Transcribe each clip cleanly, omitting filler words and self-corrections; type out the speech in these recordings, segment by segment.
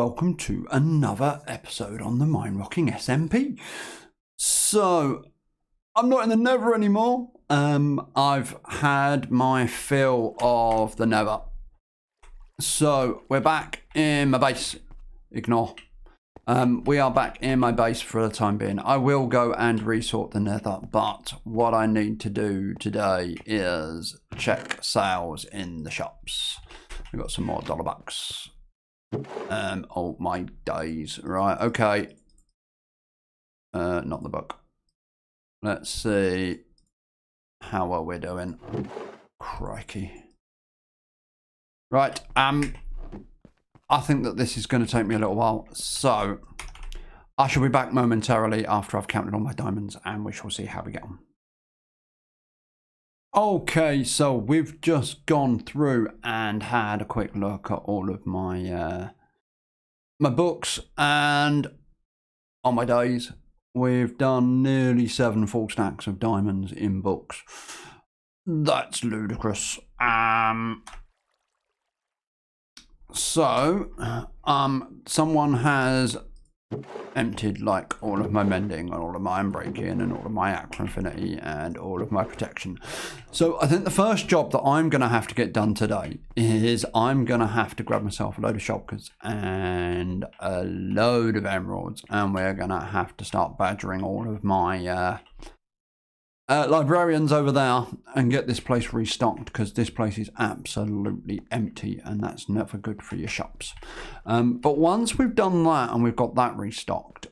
welcome to another episode on the Minerockin SMP. So, I'm not in the Nether anymore. I've had my fill of the Nether. So, we're back in my base. Ignore. We are back in my base for the time being. I will go and resort the Nether, but what I need to do today is check sales in the shops. We've got some more dollar bucks. Oh my days. Right, okay. Not the book. Let's see how well we're doing. Crikey. Right, I think that this is going to take me a little while, so I shall be back momentarily after I've counted all my diamonds and we shall see how we get on. Okay, so we've just gone through and had a quick look at all of my my books, and on my days we've done nearly 7 full stacks of diamonds in books. That's ludicrous. So someone has emptied like all of my mending and all of my unbreaking and all of my aqua infinity and all of my protection. So I think the first job that I'm going to have to get done today is I'm going to have to grab myself a load of shulkers and a load of emeralds, and we're going to have to start badgering all of my librarians over there and get this place restocked, because this place is absolutely empty and that's never good for your shops. But once we've done that and we've got that restocked,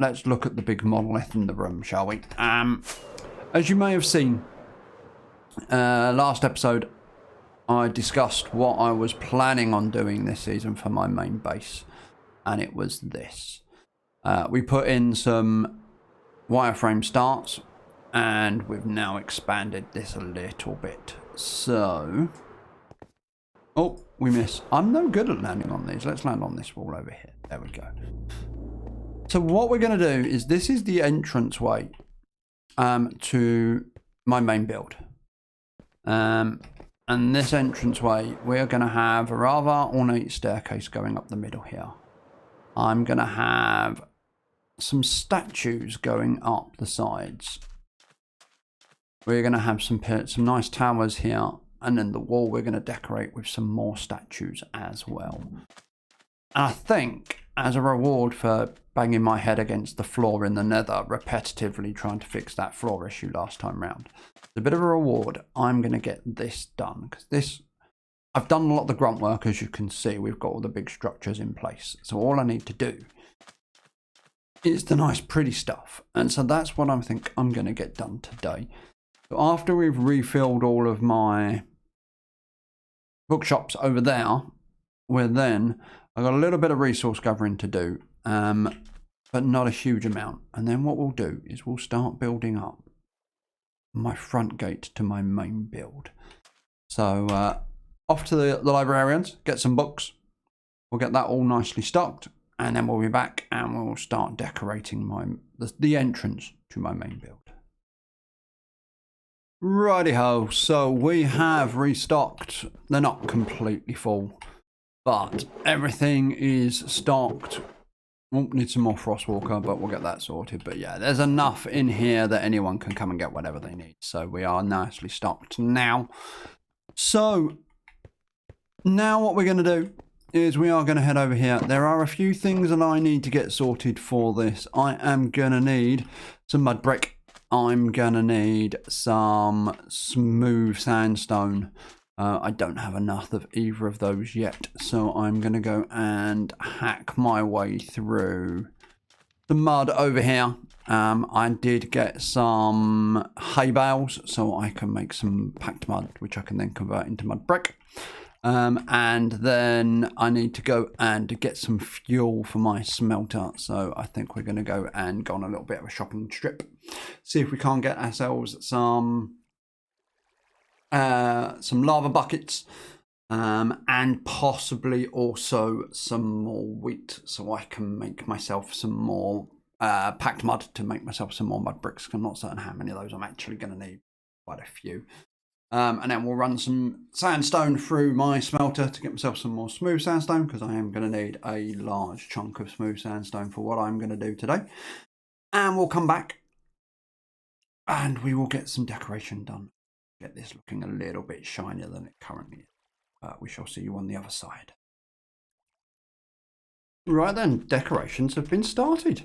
let's look at the big monolith in the room, shall we? As you may have seen, last episode I discussed what I was planning on doing this season for my main base, and it was this. We put in some wireframe starts, and we've now expanded this a little bit. So, oh, we miss. I'm no good at landing on these. Let's land on this wall over here. There we go. So what we're going to do is, this is the entrance way to my main build. And this entrance way, we're going to have a rather ornate staircase going up the middle here. I'm going to have some statues going up the sides. We're going to have some nice towers here, and then the wall we're going to decorate with some more statues as well. And I think, as a reward for banging my head against the floor in the Nether, repetitively trying to fix that floor issue last time round, as a bit of a reward, I'm going to get this done, because this, I've done a lot of the grunt work. As you can see, we've got all the big structures in place. So all I need to do is the nice pretty stuff, and so that's what I think I'm going to get done today. So after we've refilled all of my bookshops over there, I've got a little bit of resource gathering to do, but not a huge amount. And then what we'll do is we'll start building up my front gate to my main build. So off to the librarians, get some books. We'll get that all nicely stocked, and then we'll be back and we'll start decorating the entrance to my main build. Righty-ho, so we have restocked. They're not completely full, but everything is stocked. We'll need some more Frostwalker, but we'll get that sorted. But yeah, there's enough in here that anyone can come and get whatever they need. So we are nicely stocked now. So now what we're going to do is we are going to head over here. There are a few things that I need to get sorted for this. I am going to need some mud brick. I'm going to need some smooth sandstone. I don't have enough of either of those yet, so I'm going to go and hack my way through the mud over here. I did get some hay bales, so I can make some packed mud, which I can then convert into mud brick. And then I need to go and get some fuel for my smelter. So I think we're going to go on a little bit of a shopping trip. See if we can't get ourselves some lava buckets, and possibly also some more wheat, so I can make myself some more packed mud to make myself some more mud bricks. I'm not certain how many of those I'm actually going to need. Quite a few. And then we'll run some sandstone through my smelter to get myself some more smooth sandstone, because I am going to need a large chunk of smooth sandstone for what I'm going to do today. And we'll come back and we will get some decoration done. Get this looking a little bit shinier than it currently is. We shall see you on the other side. Right then, decorations have been started.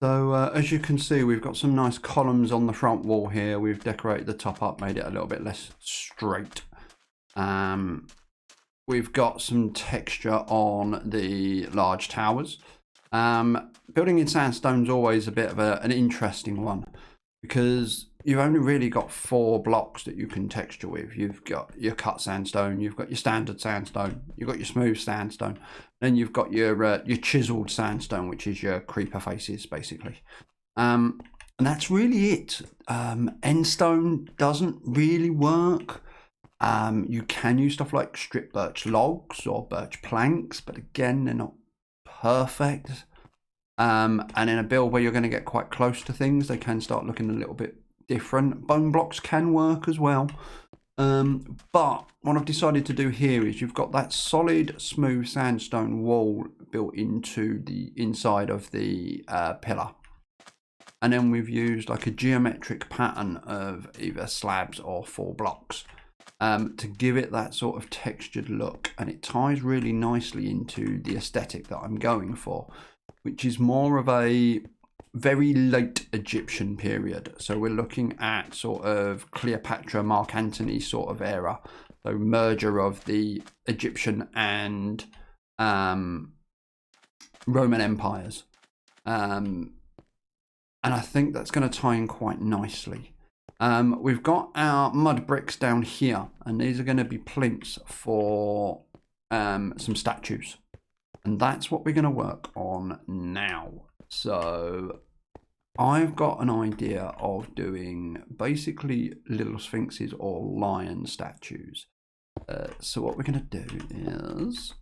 So as you can see, we've got some nice columns on the front wall here. We've decorated the top up, made it a little bit less straight. We've got some texture on the large towers. Building in sandstone is always a bit of an interesting one, because you've only really got 4 blocks that you can texture with. You've got your cut sandstone, you've got your standard sandstone, you've got your smooth sandstone, then you've got your chiseled sandstone, which is your creeper faces, basically. And that's really it. End stone doesn't really work. You can use stuff like strip birch logs or birch planks, but again, they're not perfect. And in a build where you're going to get quite close to things, they can start looking a little bit different. Bone blocks can work as well. But what I've decided to do here is you've got that solid smooth sandstone wall built into the inside of the pillar. And then we've used like a geometric pattern of either slabs or 4 blocks to give it that sort of textured look. And it ties really nicely into the aesthetic that I'm going for, which is more of a very late Egyptian period. So we're looking at sort of Cleopatra, Mark Antony sort of era. So merger of the Egyptian and Roman empires. And I think that's going to tie in quite nicely. We've got our mud bricks down here, and these are going to be plinths for some statues. And that's what we're going to work on now. So I've got an idea of doing basically little sphinxes or lion statues. So what we're going to do is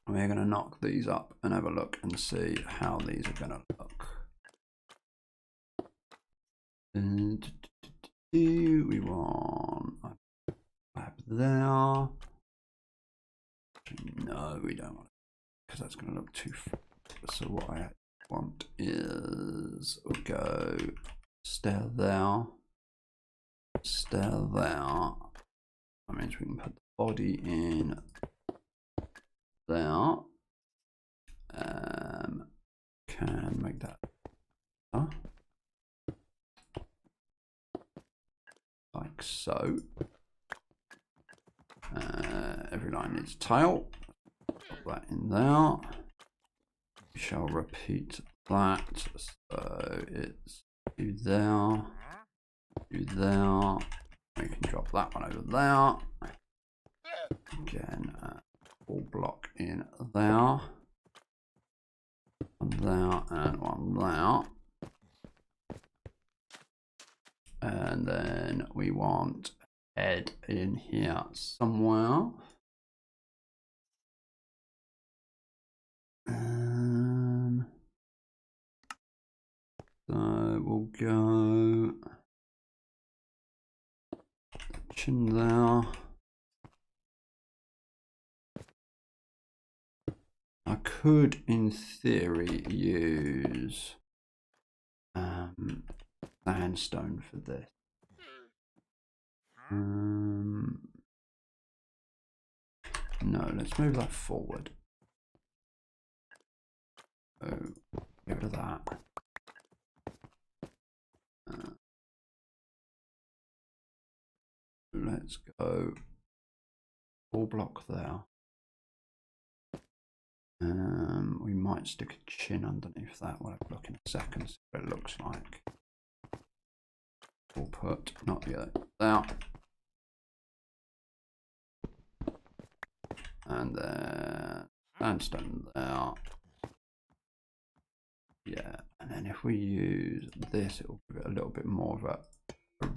we're going to knock these up and have a look and see how these are going to look. And we want a flap there. No, we don't want it, because that's going to look too flat. So what I want is we'll go stair there, stair there. That means we can put the body in there. Can make that like so. Every line needs a tail. Put that in there. We shall repeat that. So it's do there, do there. We can drop that one over there. Again, full block in there. One there and one there. And then we want head in here somewhere. So we'll go chin there. I could, in theory, use sandstone for this. No, let's move that forward. Oh, get rid of that. Let's go full block there. We might stick a chin underneath that. We'll have a look in a second, see what it looks like. We'll put, not yet, there. And then sandstone there. Yeah, and then if we use this, it will give it a little bit more of a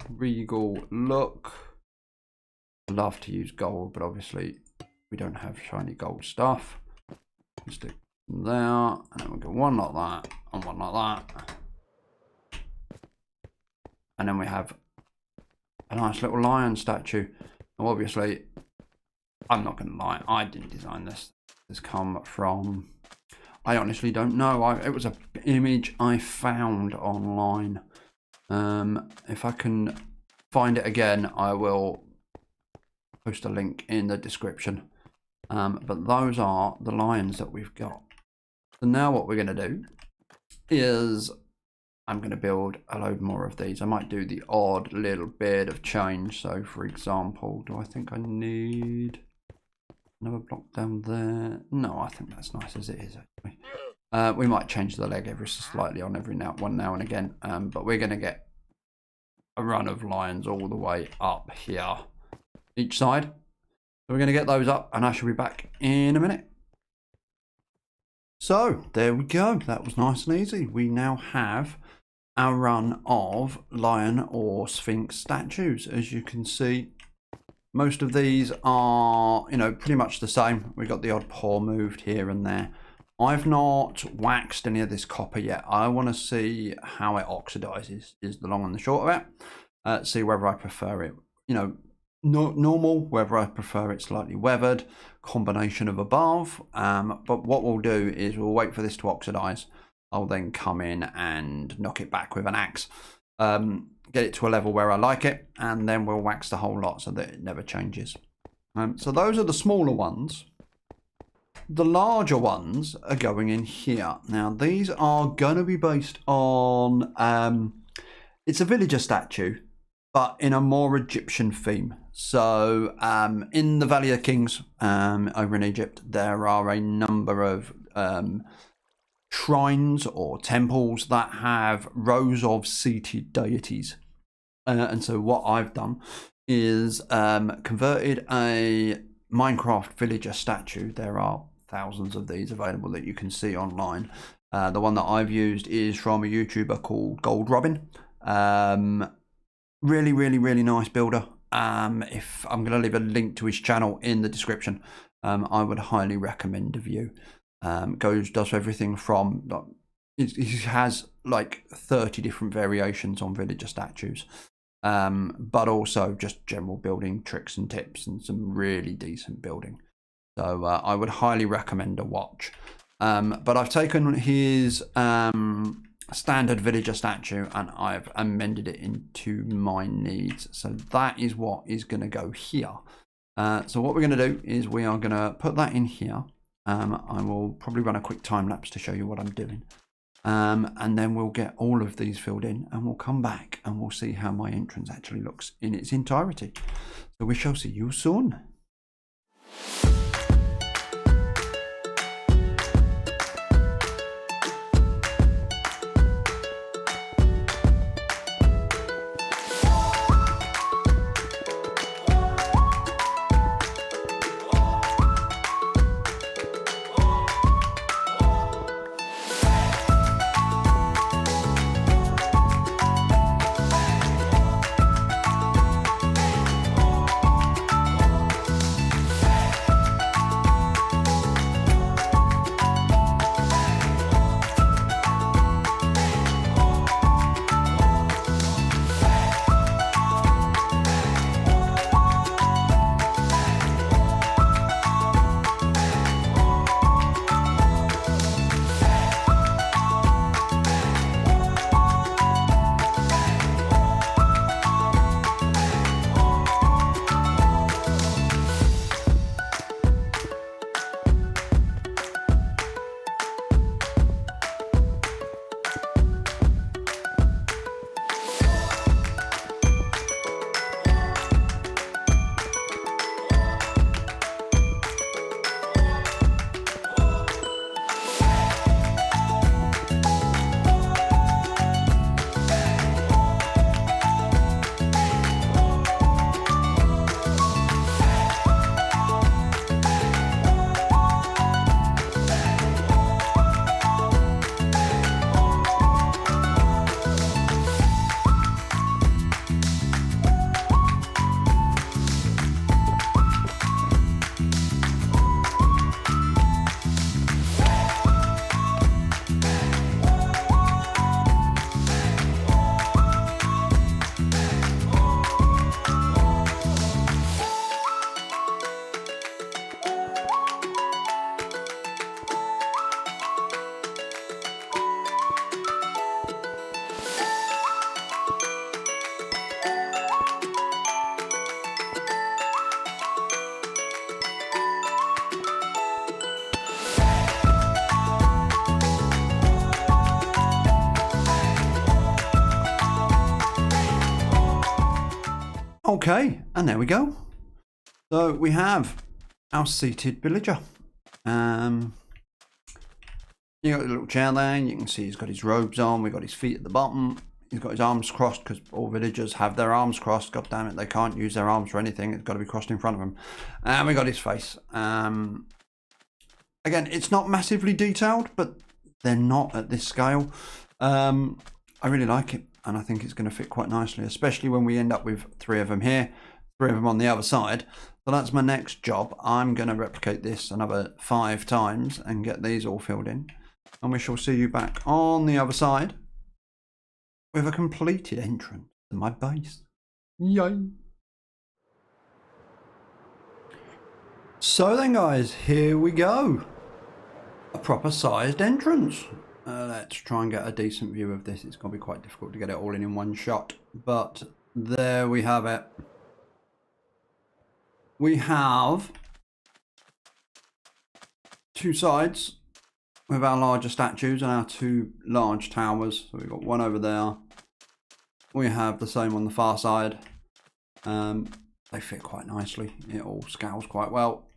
regal look. I'd love to use gold, but obviously we don't have shiny gold stuff. Stick there, and then we'll go one like that, and one like that. And then we have a nice little lion statue. Now, obviously, I'm not going to lie, I didn't design this. This has come from, I honestly don't know. It was an image I found online. If I can find it again, I will post a link in the description. But those are the lions that we've got. So now what we're going to do is I'm going to build a load more of these. I might do the odd little bit of change. So for example, do I think I need another block down there? No, I think that's nice as it is actually. We might change the leg ever so slightly on every now and again. But we're going to get a run of lions all the way up here each side. So we're going to get those up and I shall be back in a minute. So there we go. That was nice and easy. We now have our run of lion or sphinx statues. As you can see, most of these are, you know, pretty much the same. We've got the odd paw moved here and there. I've not waxed any of this copper yet. I want to see how it oxidizes, is the long and the short of it. See whether I prefer it, you know, normal, whether I prefer it slightly weathered, combination of above. But what we'll do is we'll wait for this to oxidize. I'll then come in and knock it back with an axe, get it to a level where I like it, and then we'll wax the whole lot so that it never changes. So those are the smaller ones. The larger ones are going in here. Now these are going to be based on, it's a villager statue, but in a more Egyptian theme. So in the Valley of Kings over in Egypt, there are a number of shrines or temples that have rows of seated deities. And so what I've done is converted a Minecraft villager statue. There are thousands of these available that you can see online. The one that I've used is from a YouTuber called Gold Robin. Really nice builder. If I'm going to leave a link to his channel in the description, I would highly recommend a view. Does everything from, he has like 30 different variations on villager statues, but also just general building tricks and tips and some really decent building. So I would highly recommend a watch. But I've taken his standard villager statue and I've amended it into my needs. So that is what is going to go here. So what we're going to do is we are going to put that in here. I will probably run a quick time lapse to show you what I'm doing. And then we'll get all of these filled in and we'll come back and we'll see how my entrance actually looks in its entirety. So we shall see you soon. Okay, and there we go. So we have our seated villager. You got the little chair there, and you can see he's got his robes on, we've got his feet at the bottom, he's got his arms crossed, because all villagers have their arms crossed, god damn it, they can't use their arms for anything, it's got to be crossed in front of them. And we got his face. Again, it's not massively detailed, but they're not at this scale. I really like it, and I think it's going to fit quite nicely, especially when we end up with 3 of them here, 3 of them on the other side. So that's my next job. I'm going to replicate this another 5 times and get these all filled in. And we shall see you back on the other side with a completed entrance to my base. Yay! So then guys, here we go. A proper sized entrance. Let's try and get a decent view of this. It's going to be quite difficult to get it all in one shot. But there we have it. We have 2 sides with our larger statues and our 2 large towers. So we've got one over there. We have the same on the far side. They fit quite nicely. It all scales quite well.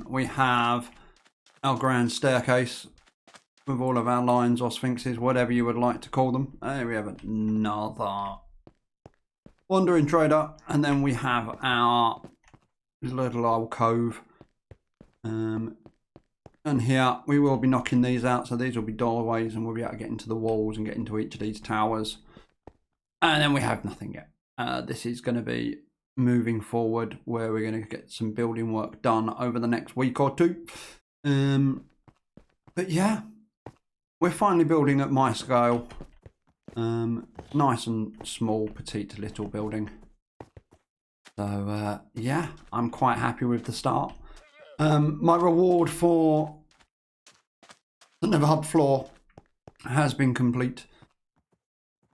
We have our grand staircase with all of our lions or sphinxes, whatever you would like to call them. There we have another wandering trader. And then we have our little old cove. And here we will be knocking these out, so these will be doorways, and we'll be able to get into the walls and get into each of these towers. And then we have nothing yet. This is going to be moving forward, where we're going to get some building work done over the next week or 2. But yeah, we're finally building at my scale. Nice and small, petite little building. So yeah, I'm quite happy with the start. My reward for the Nether Hub floor has been complete.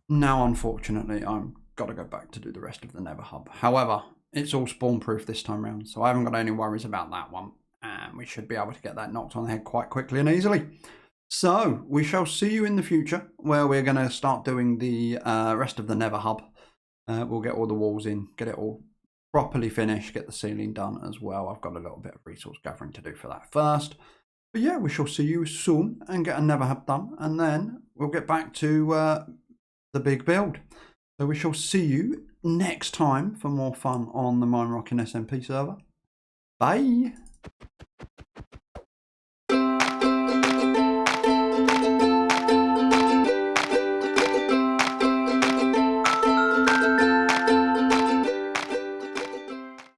Now, unfortunately, I've got to go back to do the rest of the Nether Hub. However, it's all spawn proof this time round, so I haven't got any worries about that one. And we should be able to get that knocked on the head quite quickly and easily. So, we shall see you in the future, where we're going to start doing the rest of the Nether Hub. We'll get all the walls in, get it all properly finished, get the ceiling done as well. I've got a little bit of resource gathering to do for that first. But yeah, we shall see you soon and get a Nether Hub done, and then we'll get back to the big build. So we shall see you next time for more fun on the Minerockin SMP server. Bye!